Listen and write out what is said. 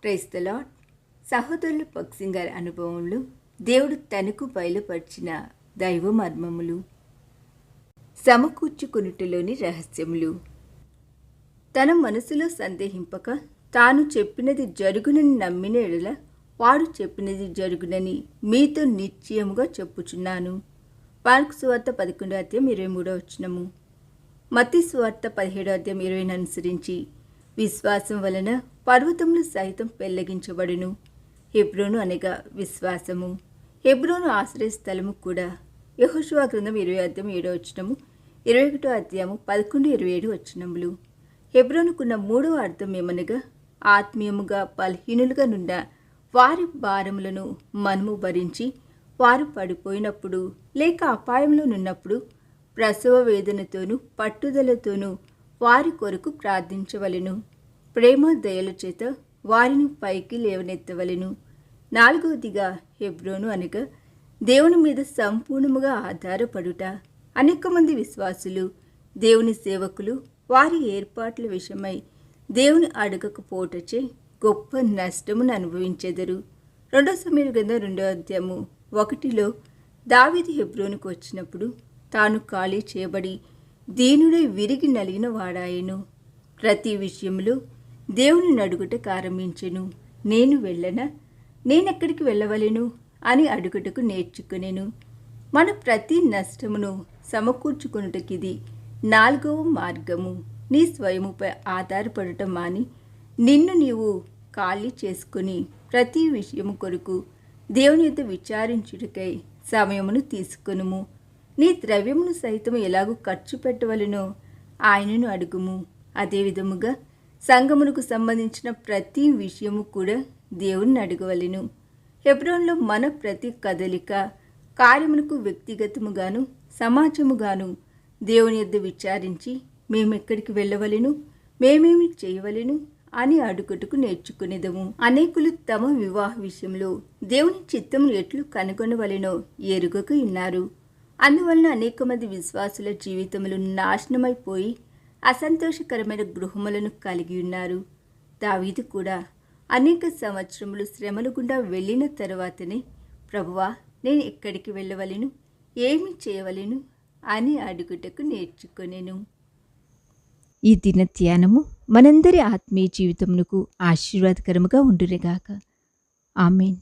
Praise the lord. సహోదరులు భక్సింగ్ గారి అనుభవంలో దేవుడు తనకు బయలుపరిచిన దైవ మర్మములు, సమకూర్చుకొనుటలోని రహస్యములు. తన మనసులో సందేహింపక తాను చెప్పినది జరుగునని నమ్మిన ఎడల వాడు చెప్పినది జరుగునని మీతో నిశ్చయముగా చెప్పుచున్నాను. మార్కు సువార్త 11:23. మత్తయి సువార్త 17:20 అనుసరించి విశ్వాసం వలన పర్వతములు సైతం పెళ్లగించబడును. హెబ్రోను అనగా విశ్వాసము. హెబ్రోను ఆశ్రయ స్థలము కూడా. యెహోషువ గ్రంథం 20:7, 21 11-27. హెబ్రోనుకున్న మూడవ అర్థం ఏమనగా ఆత్మీయముగా బలహీనులుగా నున్న వారి భారములను మనము భరించి వారు పడిపోయినప్పుడు లేక అపాయంలో నున్నప్పుడు ప్రసవ వేదనతోనూ పట్టుదలతోనూ వారి కొరకు ప్రార్థించవలెను. ప్రేమ దయల చేత వారిని పైకి లేవనెత్తవలెను. 4వదిగా హెబ్రోను అనగా దేవుని మీద సంపూర్ణముగా ఆధారపడుట. అనేక మంది విశ్వాసులు, దేవుని సేవకులు వారి ఏర్పాట్ల విషయమై దేవుని అడగకపోవటచే గొప్ప నష్టమును అనుభవించెదరు. 2 సమూయేలు గ్రంథం 2:1 దావీదు హెబ్రోనుకు వచ్చినప్పుడు తాను ఖాళీ చేయబడి దీనుడై విరిగి నలిగిన వాడాయెను. ప్రతి విషయంలో దేవుని అడుగుటకు ఆరంభించెను. నేను వెళ్ళనా, నేనెక్కడికి వెళ్ళవలెను అని అడుగుటకు నేర్చుకునేను. మన ప్రతి నష్టమును సమకూర్చుకొనుటకిది 4వ మార్గము. నీ స్వయముపై ఆధారపడటం మాని నిన్ను నీవు ఖాళీ చేసుకుని ప్రతి విషయము కొరకు దేవుని యొద్ద విచారించుటకై సమయమును తీసుకొనుము. నీ ద్రవ్యమును సైతం ఎలాగూ ఖర్చు పెట్టవలెనో ఆయనను అడుగుము. అదేవిధముగా సంఘమునకు సంబంధించిన ప్రతి విషయము కూడా దేవుని అడగవలెను. హెబ్రోన్లో మన ప్రతి కదలిక కార్యమునకు వ్యక్తిగతముగాను సమాజముగాను దేవుని యొద్ద విచారించి మేమెక్కడికి వెళ్ళవలెను, మేమేమి చేయవలెను అని అడుగుటకు నేర్చుకునేదము. అనేకులు తమ వివాహ విషయంలో దేవుని చిత్తమును ఎట్లు కనుగొనవలెనో ఎరుగక ఉన్నారు. అందువలన అనేక మంది విశ్వాసుల జీవితములు నాశనమైపోయి అసంతోషకరమైన గృహములను కలిగి ఉన్నారు. దావీదు కూడా అనేక సంవత్సరములు శ్రమల గుండా వెళ్ళిన తరువాతనే ప్రభువా నేను ఎక్కడికి వెళ్ళవలెను, ఏమి చేయవలెను అని అడుగుటకు నేర్చుకొనెను. ఈ దిన ధ్యానము మనందరి ఆత్మీయ జీవితమునకు ఆశీర్వాదకరముగా ఉండునుగాక. ఆమేన్.